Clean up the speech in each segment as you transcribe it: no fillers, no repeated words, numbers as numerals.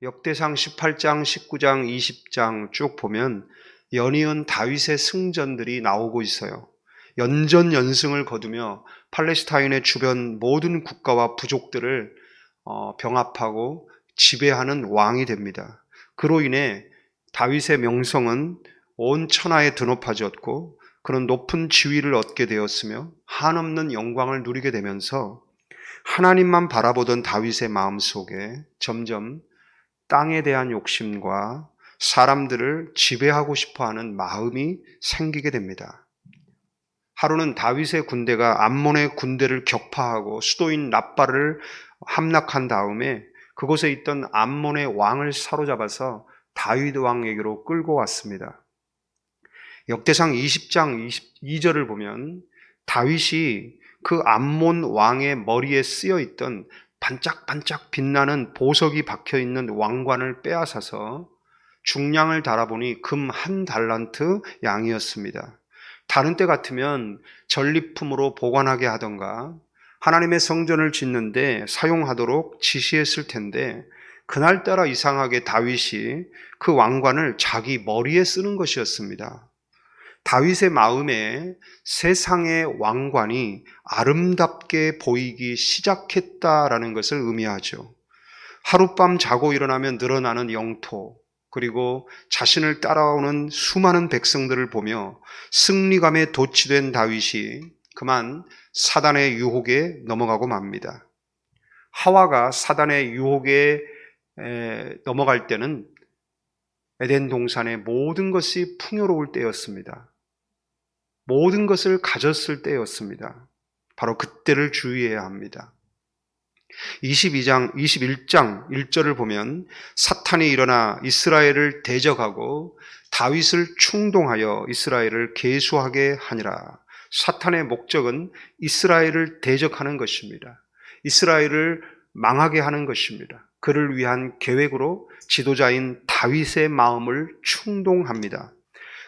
역대상 18장, 19장, 20장 쭉 보면 연이은 다윗의 승전들이 나오고 있어요. 연전연승을 거두며 팔레스타인의 주변 모든 국가와 부족들을 병합하고 지배하는 왕이 됩니다. 그로 인해 다윗의 명성은 온 천하에 드높아졌고 그런 높은 지위를 얻게 되었으며 한없는 영광을 누리게 되면서 하나님만 바라보던 다윗의 마음속에 점점 땅에 대한 욕심과 사람들을 지배하고 싶어하는 마음이 생기게 됩니다. 하루는 다윗의 군대가 암몬의 군대를 격파하고 수도인 랍바를 함락한 다음에 그곳에 있던 암몬의 왕을 사로잡아서 다윗 왕에게로 끌고 왔습니다. 역대상 20장 22절을 보면 다윗이 그 암몬 왕의 머리에 쓰여 있던 반짝반짝 빛나는 보석이 박혀 있는 왕관을 빼앗아서 중량을 달아보니 금 1달란트 양이었습니다. 다른 때 같으면 전리품으로 보관하게 하던가 하나님의 성전을 짓는데 사용하도록 지시했을 텐데 그날따라 이상하게 다윗이 그 왕관을 자기 머리에 쓰는 것이었습니다. 다윗의 마음에 세상의 왕관이 아름답게 보이기 시작했다라는 것을 의미하죠. 하룻밤 자고 일어나면 늘어나는 영토, 그리고 자신을 따라오는 수많은 백성들을 보며 승리감에 도취된 다윗이 그만 사단의 유혹에 넘어가고 맙니다. 하와가 사단의 유혹에 넘어갈 때는 에덴 동산의 모든 것이 풍요로울 때였습니다. 모든 것을 가졌을 때였습니다. 바로 그때를 주의해야 합니다. 21장 1절을 보면 사탄이 일어나 이스라엘을 대적하고 다윗을 충동하여 이스라엘을 계수하게 하니라. 사탄의 목적은 이스라엘을 대적하는 것입니다. 이스라엘을 망하게 하는 것입니다. 그를 위한 계획으로 지도자인 다윗의 마음을 충동합니다.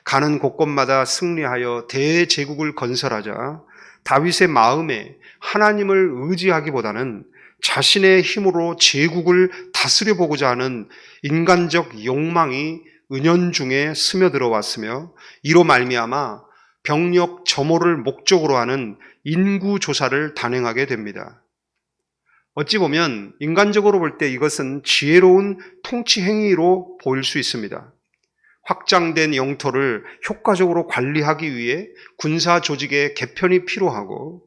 가는 곳곳마다 승리하여 대제국을 건설하자 다윗의 마음에 하나님을 의지하기보다는 자신의 힘으로 제국을 다스려 보고자 하는 인간적 욕망이 은연중에 스며들어 왔으며 이로 말미암아 병력 점호를 목적으로 하는 인구 조사를 단행하게 됩니다. 어찌 보면 인간적으로 볼 때 이것은 지혜로운 통치 행위로 보일 수 있습니다. 확장된 영토를 효과적으로 관리하기 위해 군사 조직의 개편이 필요하고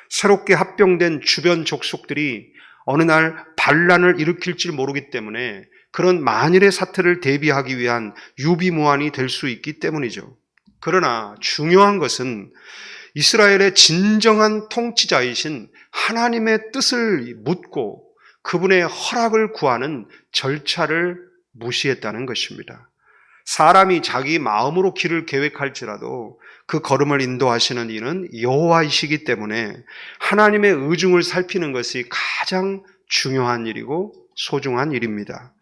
새롭게 합병된 주변 족속들이 어느 날 반란을 일으킬지 모르기 때문에 그런 만일의 사태를 대비하기 위한 유비무환이 될 수 있기 때문이죠. 그러나 중요한 것은 이스라엘의 진정한 통치자이신 하나님의 뜻을 묻고 그분의 허락을 구하는 절차를 무시했다는 것입니다. 사람이 자기 마음으로 길을 계획할지라도 그 걸음을 인도하시는 이는 여호와이시기 때문에 하나님의 의중을 살피는 것이 가장 중요한 일이고 소중한 일입니다.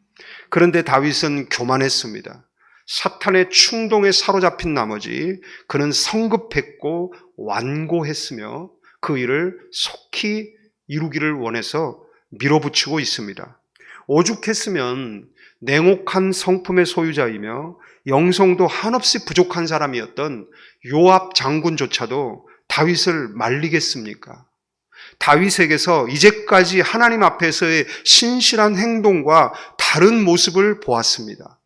그런데 다윗은 교만했습니다. 사탄의 충동에 사로잡힌 나머지 그는 성급했고 완고했으며 그 일을 속히 이루기를 원해서 밀어붙이고 있습니다. 오죽했으면 냉혹한 성품의 소유자이며 영성도 한없이 부족한 사람이었던 요압 장군조차도 다윗을 말리겠습니까? 다윗에게서 이제까지 하나님 앞에서의 신실한 행동과 다른 모습을 보았습니다.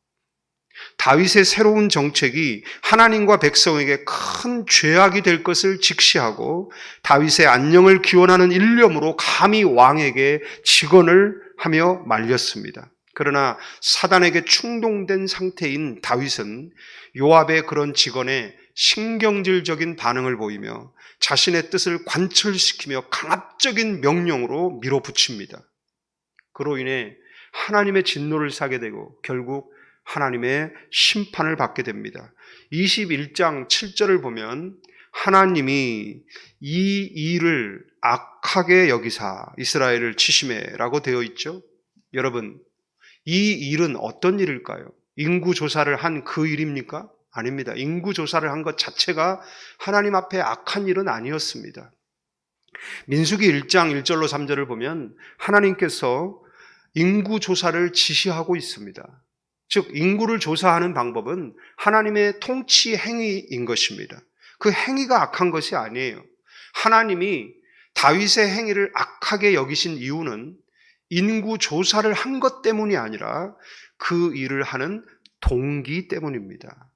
다윗의 새로운 정책이 하나님과 백성에게 큰 죄악이 될 것을 직시하고 다윗의 안녕을 기원하는 일념으로 감히 왕에게 직언을 하며 말렸습니다. 그러나 사단에게 충동된 상태인 다윗은 요압의 그런 직언에 신경질적인 반응을 보이며 자신의 뜻을 관철시키며 강압적인 명령으로 밀어붙입니다. 그로 인해 하나님의 진노를 사게 되고 결국 하나님의 심판을 받게 됩니다. 21장 7절을 보면 하나님이 이 일을 악하게 여기사 이스라엘을 치심해라고 되어 있죠. 여러분, 이 일은 어떤 일일까요? 인구조사를 한 그 일입니까? 아닙니다. 인구조사를 한 것 자체가 하나님 앞에 악한 일은 아니었습니다. 민수기 1장 1절로 3절을 보면 하나님께서 인구 조사를 지시하고 있습니다. 즉 인구를 조사하는 방법은 하나님의 통치 행위인 것입니다. 그 행위가 악한 것이 아니에요. 하나님이 다윗의 행위를 악하게 여기신 이유는 인구 조사를 한 것 때문이 아니라 그 일을 하는 동기 때문입니다.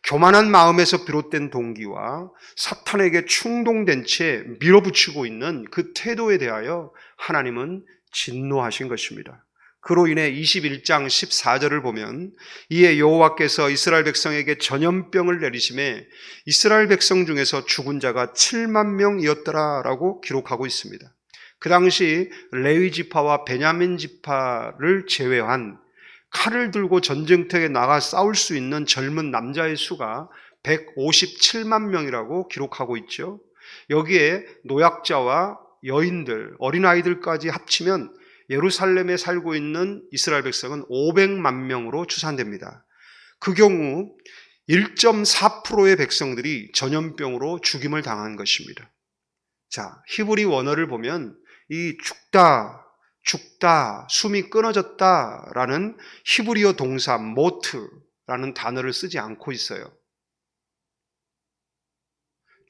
교만한 마음에서 비롯된 동기와 사탄에게 충동된 채 밀어붙이고 있는 그 태도에 대하여 하나님은 진노하신 것입니다. 그로 인해 21장 14절을 보면 이에 여호와께서 이스라엘 백성에게 전염병을 내리심에 이스라엘 백성 중에서 죽은 자가 7만 명이었더라라고 기록하고 있습니다. 그 당시 레위 지파와 베냐민 지파를 제외한 칼을 들고 전쟁터에 나가 싸울 수 있는 젊은 남자의 수가 157만 명이라고 기록하고 있죠. 여기에 노약자와 여인들, 어린아이들까지 합치면 예루살렘에 살고 있는 이스라엘 백성은 500만 명으로 추산됩니다. 그 경우 1.4%의 백성들이 전염병으로 죽임을 당한 것입니다. 자, 히브리 원어를 보면 이 죽다, 숨이 끊어졌다라는 히브리어 동사 모트라는 단어를 쓰지 않고 있어요.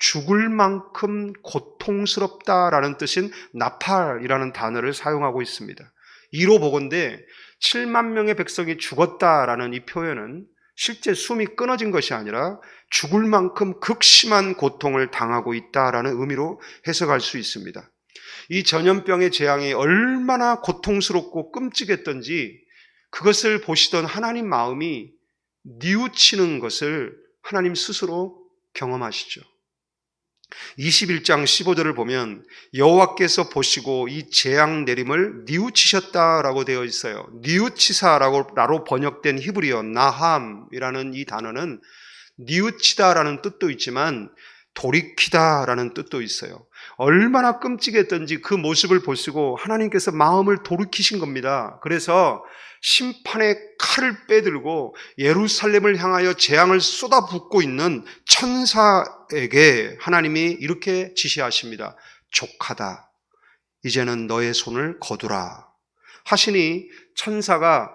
죽을 만큼 고통스럽다라는 뜻인 나팔이라는 단어를 사용하고 있습니다. 이로 보건대 7만 명의 백성이 죽었다라는 이 표현은 실제 숨이 끊어진 것이 아니라 죽을 만큼 극심한 고통을 당하고 있다라는 의미로 해석할 수 있습니다. 이 전염병의 재앙이 얼마나 고통스럽고 끔찍했던지 그것을 보시던 하나님 마음이 뉘우치는 것을 하나님 스스로 경험하시죠. 21장 15절을 보면 여호와께서 보시고 이 재앙 내림을 뉘우치셨다라고 되어 있어요. 뉘우치사라고 번역된 히브리어 나함이라는 이 단어는 뉘우치다라는 뜻도 있지만 돌이키다라는 뜻도 있어요. 얼마나 끔찍했던지 그 모습을 보시고 하나님께서 마음을 돌이키신 겁니다. 그래서 심판의 칼을 빼들고 예루살렘을 향하여 재앙을 쏟아붓고 있는 천사에게 하나님이 이렇게 지시하십니다. 족하다. 이제는 너의 손을 거두라. 하시니 천사가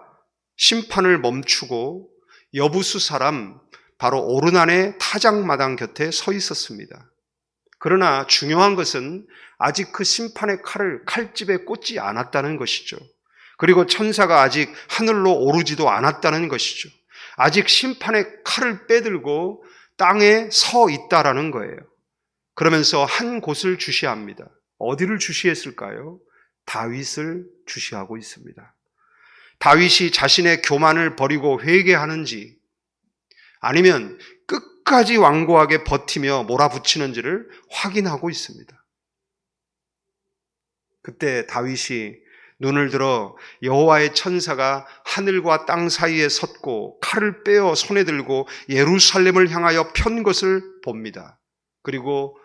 심판을 멈추고 여부수 사람 바로 오르난의 타작마당 곁에 서 있었습니다. 그러나 중요한 것은 아직 그 심판의 칼을 칼집에 꽂지 않았다는 것이죠. 그리고 천사가 아직 하늘로 오르지도 않았다는 것이죠. 아직 심판의 칼을 빼들고 땅에 서 있다라는 거예요. 그러면서 한 곳을 주시합니다. 어디를 주시했을까요? 다윗을 주시하고 있습니다. 다윗이 자신의 교만을 버리고 회개하는지 아니면 끝까지 완고하게 버티며 몰아붙이는지를 확인하고 있습니다. 그때 다윗이 눈을 들어 여호와의 천사가 하늘과 땅 사이에 섰고 칼을 빼어 손에 들고 예루살렘을 향하여 편 것을 봅니다. 그리고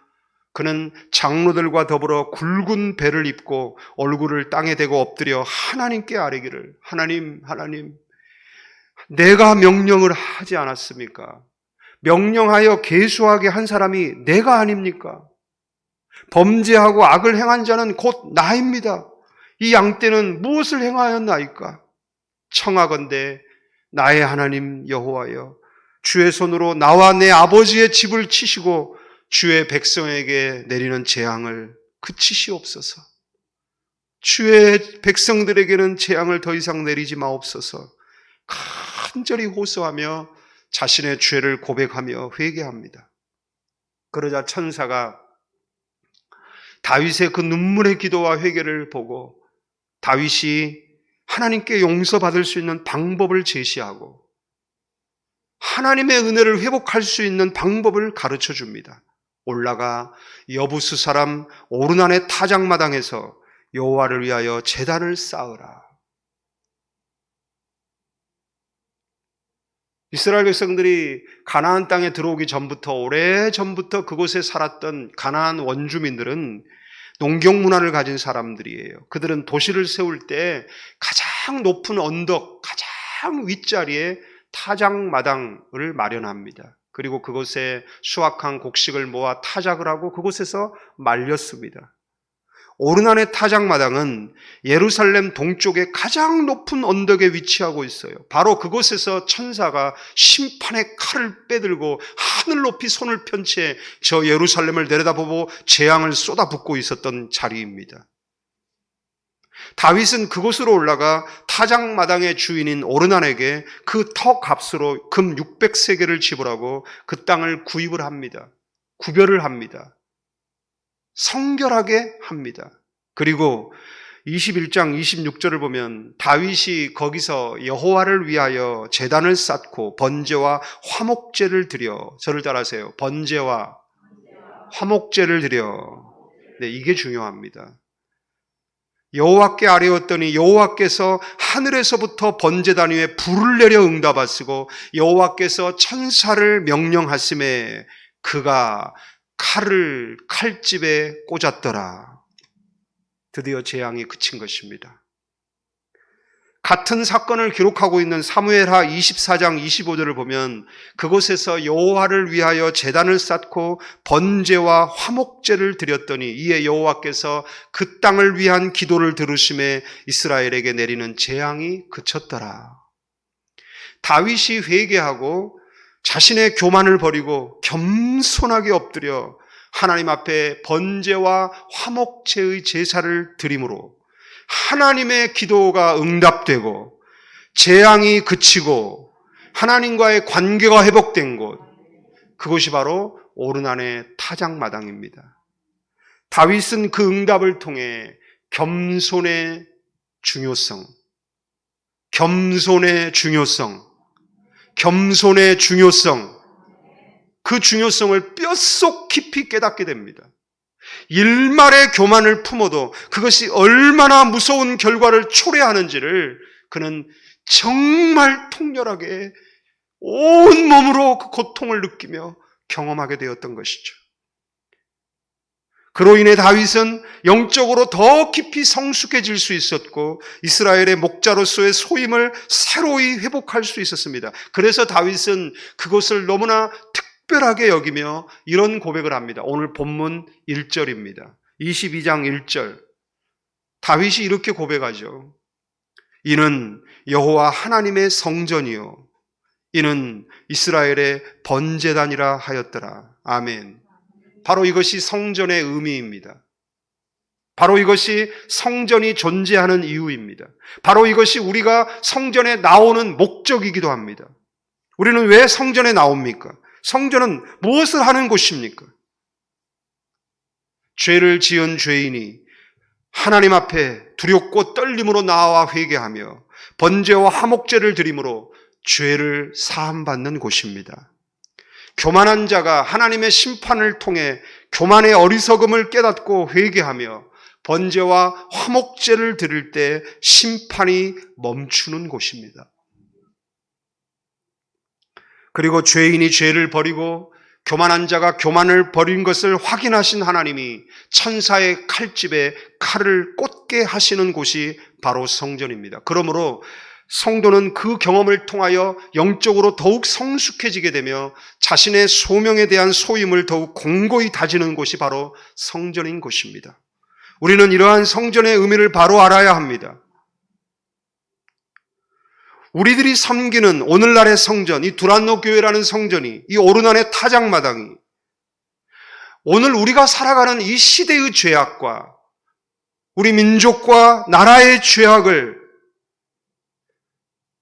그는 장로들과 더불어 굵은 배를 입고 얼굴을 땅에 대고 엎드려 하나님께 아뢰기를 하나님 내가 명령을 하지 않았습니까? 명령하여 계수하게 한 사람이 내가 아닙니까? 범죄하고 악을 행한 자는 곧 나입니다. 이 양떼는 무엇을 행하였나이까? 청하건대 나의 하나님 여호와여 주의 손으로 나와 내 아버지의 집을 치시고 주의 백성에게 내리는 재앙을 그치시옵소서. 주의 백성들에게는 재앙을 더 이상 내리지 마옵소서. 간절히 호소하며 자신의 죄를 고백하며 회개합니다. 그러자 천사가 다윗의 그 눈물의 기도와 회개를 보고 다윗이 하나님께 용서받을 수 있는 방법을 제시하고 하나님의 은혜를 회복할 수 있는 방법을 가르쳐 줍니다. 올라가 여부수 사람 오르난의 타작마당에서 여호와를 위하여 제단을 쌓으라. 이스라엘 백성들이 가나안 땅에 들어오기 전부터 오래전부터 그곳에 살았던 가나안 원주민들은 농경 문화를 가진 사람들이에요. 그들은 도시를 세울 때 가장 높은 언덕, 가장 윗자리에 타작마당을 마련합니다. 그리고 그곳에 수확한 곡식을 모아 타작을 하고 그곳에서 말렸습니다. 오르난의 타작마당은 예루살렘 동쪽의 가장 높은 언덕에 위치하고 있어요. 바로 그곳에서 천사가 심판의 칼을 빼들고 하늘 높이 손을 편 채 저 예루살렘을 내려다보고 재앙을 쏟아붓고 있었던 자리입니다. 다윗은 그곳으로 올라가 타작마당의 주인인 오르난에게 그 터 값으로 금 600세겔을 지불하고 그 땅을 구입을 합니다. 구별을 합니다. 성결하게 합니다. 그리고 21장 26절을 보면 다윗이 거기서 여호와를 위하여 제단을 쌓고 번제와 화목제를 드려, 저를 따라하세요. 번제와 화목제를 드려. 네, 이게 중요합니다. 여호와께 아뢰었더니 여호와께서 하늘에서부터 번제단 위에 불을 내려 응답하시고 여호와께서 천사를 명령하심에 그가 칼을 칼집에 꽂았더라. 드디어 재앙이 그친 것입니다. 같은 사건을 기록하고 있는 사무엘하 24장 25절을 보면 그곳에서 여호와를 위하여 제단을 쌓고 번제와 화목제를 드렸더니 이에 여호와께서 그 땅을 위한 기도를 들으심에 이스라엘에게 내리는 재앙이 그쳤더라. 다윗이 회개하고 자신의 교만을 버리고 겸손하게 엎드려 하나님 앞에 번제와 화목제의 제사를 드림으로 하나님의 기도가 응답되고 재앙이 그치고 하나님과의 관계가 회복된 곳, 그곳이 바로 오르난의 타작마당입니다. 다윗은 그 응답을 통해 겸손의 중요성, 그 중요성을 뼛속 깊이 깨닫게 됩니다. 일말의 교만을 품어도 그것이 얼마나 무서운 결과를 초래하는지를 그는 정말 통렬하게 온몸으로 그 고통을 느끼며 경험하게 되었던 것이죠. 그로 인해 다윗은 영적으로 더 깊이 성숙해질 수 있었고 이스라엘의 목자로서의 소임을 새로이 회복할 수 있었습니다. 그래서 다윗은 그것을 너무나 특별하게 여기며 이런 고백을 합니다. 오늘 본문 1절입니다. 22장 1절. 다윗이 이렇게 고백하죠. 이는 여호와 하나님의 성전이요 이는 이스라엘의 번제단이라 하였더라. 아멘. 바로 이것이 성전의 의미입니다. 바로 이것이 성전이 존재하는 이유입니다. 바로 이것이 우리가 성전에 나오는 목적이기도 합니다. 우리는 왜 성전에 나옵니까? 성전은 무엇을 하는 곳입니까? 죄를 지은 죄인이 하나님 앞에 두렵고 떨림으로 나와 회개하며 번제와 화목제를 드림으로 죄를 사함받는 곳입니다. 교만한 자가 하나님의 심판을 통해 교만의 어리석음을 깨닫고 회개하며 번제와 화목제를 드릴 때 심판이 멈추는 곳입니다. 그리고 죄인이 죄를 버리고 교만한 자가 교만을 버린 것을 확인하신 하나님이 천사의 칼집에 칼을 꽂게 하시는 곳이 바로 성전입니다. 그러므로 성도는 그 경험을 통하여 영적으로 더욱 성숙해지게 되며 자신의 소명에 대한 소임을 더욱 공고히 다지는 곳이 바로 성전인 곳입니다. 우리는 이러한 성전의 의미를 바로 알아야 합니다. 우리들이 섬기는 오늘날의 성전, 이 두란노 교회라는 성전이, 이 오르난의 타작마당이 오늘 우리가 살아가는 이 시대의 죄악과 우리 민족과 나라의 죄악을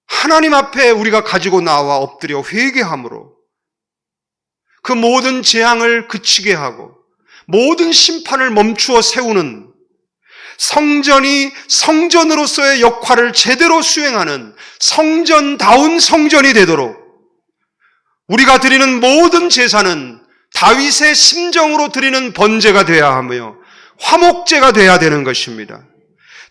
하나님 앞에 우리가 가지고 나와 엎드려 회개함으로 그 모든 재앙을 그치게 하고 모든 심판을 멈추어 세우는 성전이 성전으로서의 역할을 제대로 수행하는 성전다운 성전이 되도록 우리가 드리는 모든 제사는 다윗의 심정으로 드리는 번제가 되어야 하며 화목제가 되어야 되는 것입니다.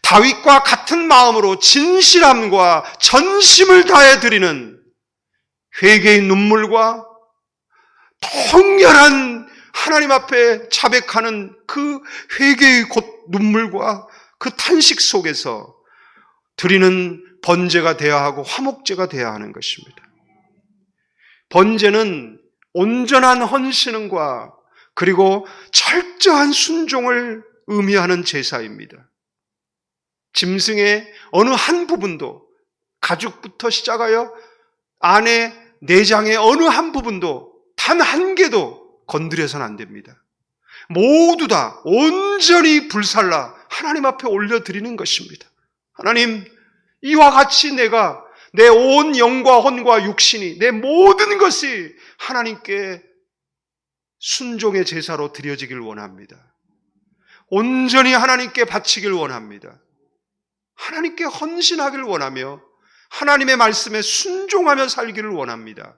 다윗과 같은 마음으로 진실함과 전심을 다해 드리는 회개의 눈물과 통렬한 하나님 앞에 자백하는 그 회개의 눈물과 그 탄식 속에서 드리는 번제가 되어야 하고 화목제가 되어야 하는 것입니다. 번제는 온전한 헌신과 그리고 철저한 순종을 의미하는 제사입니다. 짐승의 어느 한 부분도, 가죽부터 시작하여 안에 내장의 어느 한 부분도 단 한 개도 건드려서는 안 됩니다. 모두 다 온전히 불살라 하나님 앞에 올려드리는 것입니다. 하나님, 이와 같이 내가 내 온 영과 혼과 육신이, 내 모든 것이 하나님께 순종의 제사로 드려지길 원합니다. 온전히 하나님께 바치길 원합니다. 하나님께 헌신하길 원하며 하나님의 말씀에 순종하며 살기를 원합니다.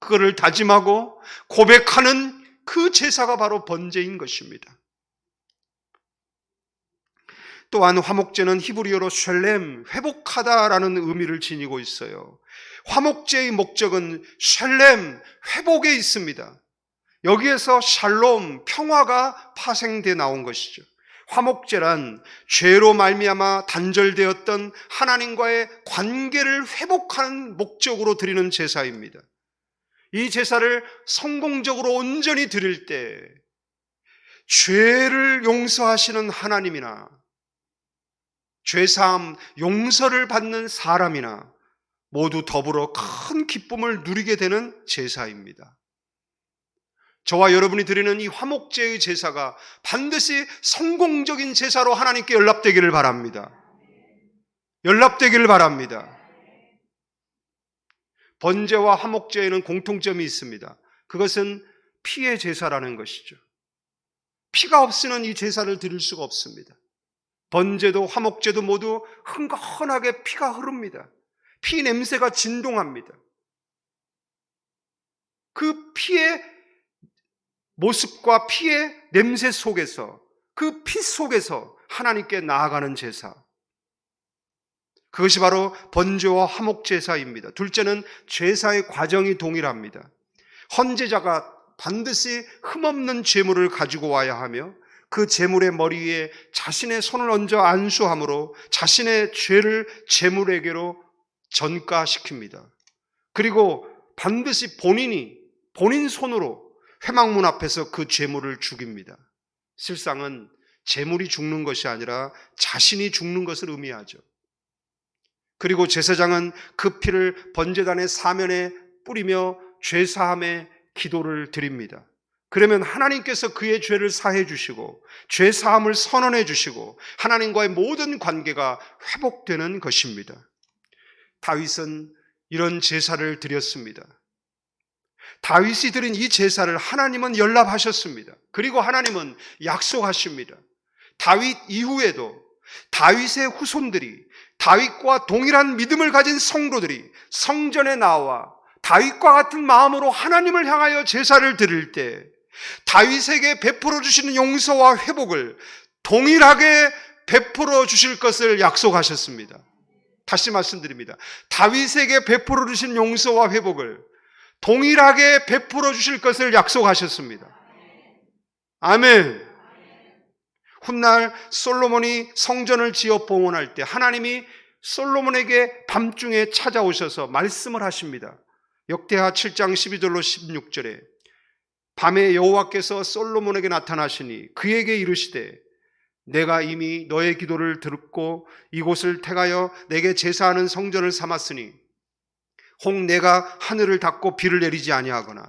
그거를 다짐하고 고백하는 그 제사가 바로 번제인 것입니다. 또한 화목제는 히브리어로 샬렘, 회복하다라는 의미를 지니고 있어요. 화목제의 목적은 샬렘, 회복에 있습니다. 여기에서 샬롬, 평화가 파생돼 나온 것이죠. 화목제란 죄로 말미암아 단절되었던 하나님과의 관계를 회복하는 목적으로 드리는 제사입니다. 이 제사를 성공적으로 온전히 드릴 때 죄를 용서하시는 하나님이나 죄사함, 용서를 받는 사람이나 모두 더불어 큰 기쁨을 누리게 되는 제사입니다. 저와 여러분이 드리는 이 화목제의 제사가 반드시 성공적인 제사로 하나님께 연락되기를 바랍니다. 연락되기를 바랍니다. 번제와 화목제에는 공통점이 있습니다. 그것은 피의 제사라는 것이죠. 피가 없이는 이 제사를 드릴 수가 없습니다. 번제도 화목제도 모두 흥건하게 피가 흐릅니다. 피 냄새가 진동합니다. 그 피의 모습과 피의 냄새 속에서, 그 피 속에서 하나님께 나아가는 제사, 그것이 바로 번제와 화목제사입니다. 둘째는 제사의 과정이 동일합니다. 헌제자가 반드시 흠없는 제물을 가지고 와야 하며 그 제물의 머리 위에 자신의 손을 얹어 안수함으로 자신의 죄를 제물에게로 전가시킵니다. 그리고 반드시 본인 손으로 회막문 앞에서 그 제물을 죽입니다. 실상은 제물이 죽는 것이 아니라 자신이 죽는 것을 의미하죠. 그리고 제사장은 그 피를 번제단의 사면에 뿌리며 죄사함의 기도를 드립니다. 그러면 하나님께서 그의 죄를 사해 주시고 죄사함을 선언해 주시고 하나님과의 모든 관계가 회복되는 것입니다. 다윗은 이런 제사를 드렸습니다. 다윗이 드린 이 제사를 하나님은 연락하셨습니다. 그리고 하나님은 약속하십니다. 다윗 이후에도 다윗의 후손들이, 다윗과 동일한 믿음을 가진 성도들이 성전에 나와 다윗과 같은 마음으로 하나님을 향하여 제사를 드릴 때 다윗에게 베풀어 주시는 용서와 회복을 동일하게 베풀어 주실 것을 약속하셨습니다. 다시 말씀드립니다. 다윗에게 베풀어 주신 용서와 회복을 동일하게 베풀어 주실 것을 약속하셨습니다. 아멘. 훗날 솔로몬이 성전을 지어 봉헌할 때 하나님이 솔로몬에게 밤중에 찾아오셔서 말씀을 하십니다. 역대하 7장 12절로 16절에 밤에 여호와께서 솔로몬에게 나타나시니 그에게 이르시되 내가 이미 너의 기도를 듣고 이곳을 택하여 내게 제사하는 성전을 삼았으니 혹 내가 하늘을 닫고 비를 내리지 아니하거나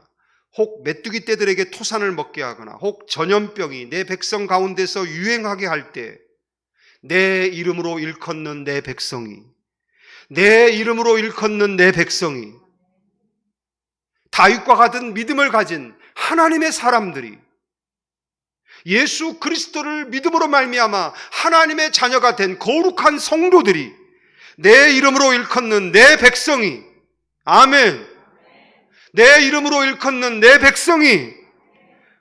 혹 메뚜기 떼들에게 토산을 먹게 하거나 혹 전염병이 내 백성 가운데서 유행하게 할 때 내 이름으로 일컫는 내 백성이, 내 이름으로 일컫는 내 백성이, 다윗과 같은 믿음을 가진 하나님의 사람들이, 예수 그리스도를 믿음으로 말미암아 하나님의 자녀가 된 거룩한 성도들이, 내 이름으로 일컫는 내 백성이, 아멘, 내 이름으로 일컫는 내 백성이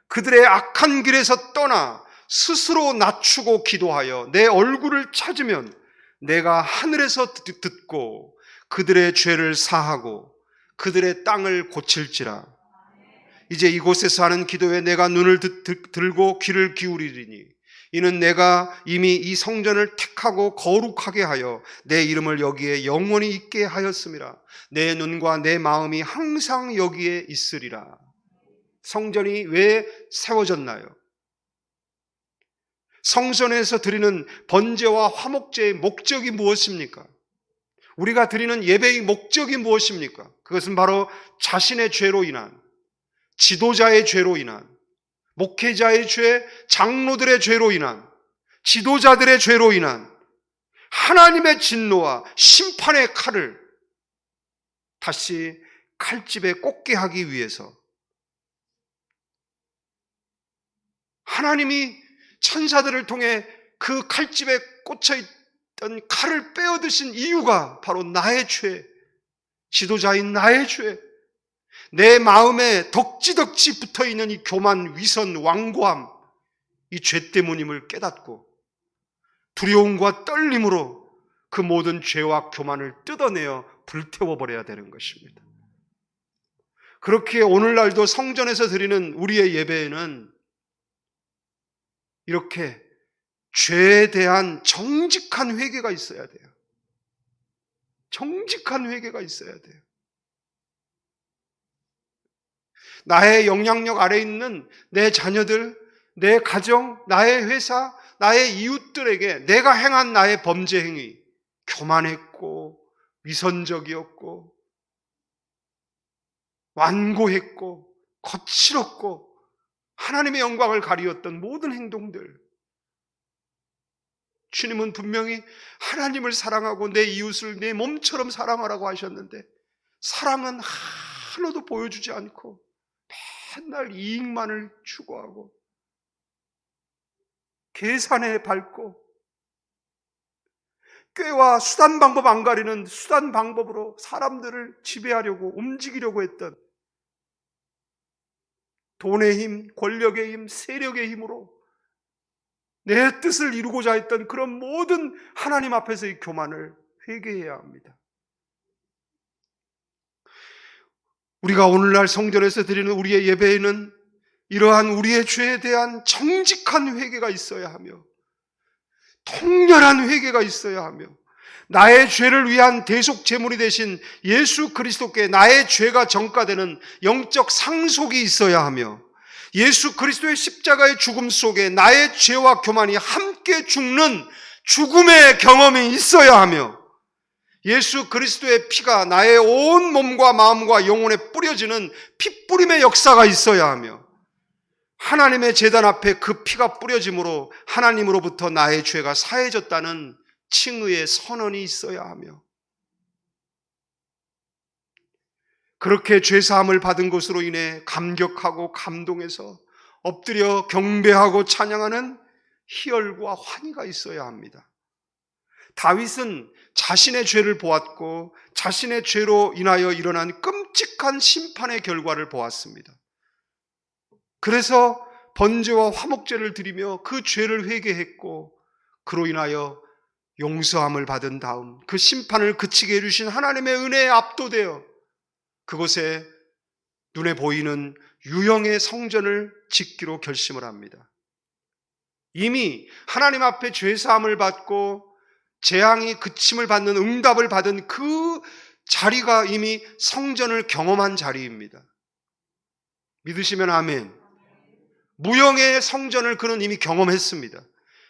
그들의 악한 길에서 떠나 스스로 낮추고 기도하여 내 얼굴을 찾으면 내가 하늘에서 듣고 그들의 죄를 사하고 그들의 땅을 고칠지라. 이제 이곳에서 하는 기도에 내가 눈을 들고 귀를 기울이리니 이는 내가 이미 이 성전을 택하고 거룩하게 하여 내 이름을 여기에 영원히 있게 하였음이라. 내 눈과 내 마음이 항상 여기에 있으리라. 성전이 왜 세워졌나요? 성전에서 드리는 번제와 화목제의 목적이 무엇입니까? 우리가 드리는 예배의 목적이 무엇입니까? 그것은 바로 자신의 죄로 인한, 지도자의 죄로 인한, 목회자의 죄, 장로들의 죄로 인한, 지도자들의 죄로 인한 하나님의 진노와 심판의 칼을 다시 칼집에 꽂게 하기 위해서 하나님이 천사들을 통해 그 칼집에 꽂혀있던 칼을 빼어드신 이유가 바로 나의 죄, 지도자인 나의 죄, 내 마음에 덕지덕지 붙어있는 이 교만, 위선, 완고함, 이 죄 때문임을 깨닫고 두려움과 떨림으로 그 모든 죄와 교만을 뜯어내어 불태워버려야 되는 것입니다. 그렇기에 오늘날도 성전에서 드리는 우리의 예배에는 이렇게 죄에 대한 정직한 회개가 있어야 돼요. 정직한 회개가 있어야 돼요. 나의 영향력 아래 있는 내 자녀들, 내 가정, 나의 회사, 나의 이웃들에게 내가 행한 나의 범죄 행위, 교만했고 위선적이었고 완고했고 거칠었고 하나님의 영광을 가리웠던 모든 행동들, 주님은 분명히 하나님을 사랑하고 내 이웃을 내 몸처럼 사랑하라고 하셨는데 사랑은 하나도 보여주지 않고 맨날 이익만을 추구하고 계산에 밟고 꾀와 수단 방법 안 가리는 수단 방법으로 사람들을 지배하려고 움직이려고 했던 돈의 힘, 권력의 힘, 세력의 힘으로 내 뜻을 이루고자 했던 그런 모든 하나님 앞에서의 교만을 회개해야 합니다. 우리가 오늘날 성전에서 드리는 우리의 예배에는 이러한 우리의 죄에 대한 정직한 회개가 있어야 하며 통렬한 회개가 있어야 하며 나의 죄를 위한 대속 제물이 되신 예수 그리스도께 나의 죄가 전가되는 영적 상속이 있어야 하며 예수 그리스도의 십자가의 죽음 속에 나의 죄와 교만이 함께 죽는 죽음의 경험이 있어야 하며 예수 그리스도의 피가 나의 온 몸과 마음과 영혼에 뿌려지는 피뿌림의 역사가 있어야 하며 하나님의 제단 앞에 그 피가 뿌려짐으로 하나님으로부터 나의 죄가 사해졌다는 칭의의 선언이 있어야 하며 그렇게 죄사함을 받은 것으로 인해 감격하고 감동해서 엎드려 경배하고 찬양하는 희열과 환희가 있어야 합니다. 다윗은 자신의 죄를 보았고 자신의 죄로 인하여 일어난 끔찍한 심판의 결과를 보았습니다. 그래서 번제와 화목제를 드리며 그 죄를 회개했고 그로 인하여 용서함을 받은 다음 그 심판을 그치게 해주신 하나님의 은혜에 압도되어 그곳에 눈에 보이는 유형의 성전을 짓기로 결심을 합니다. 이미 하나님 앞에 죄사함을 받고 재앙이 그침을 받는 응답을 받은 그 자리가 이미 성전을 경험한 자리입니다. 믿으시면 아멘. 무형의 성전을 그는 이미 경험했습니다.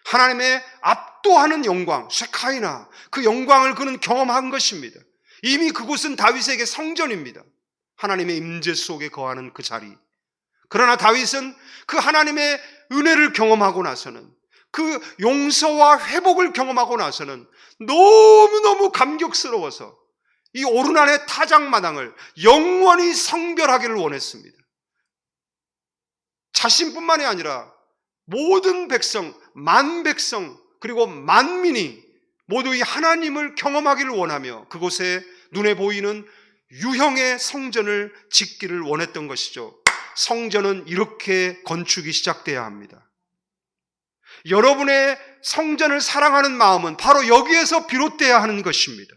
하나님의 압도하는 영광, 쉐카이나 그 영광을 그는 경험한 것입니다. 이미 그곳은 다윗에게 성전입니다. 하나님의 임재 속에 거하는 그 자리. 그러나 다윗은 그 하나님의 은혜를 경험하고 나서는 그 용서와 회복을 경험하고 나서는 너무너무 감격스러워서 이 오르난의 타작마당을 영원히 성별하기를 원했습니다. 자신뿐만이 아니라 모든 백성, 만 백성, 그리고 만민이 모두 이 하나님을 경험하기를 원하며 그곳에 눈에 보이는 유형의 성전을 짓기를 원했던 것이죠. 성전은 이렇게 건축이 시작돼야 합니다. 여러분의 성전을 사랑하는 마음은 바로 여기에서 비롯돼야 하는 것입니다.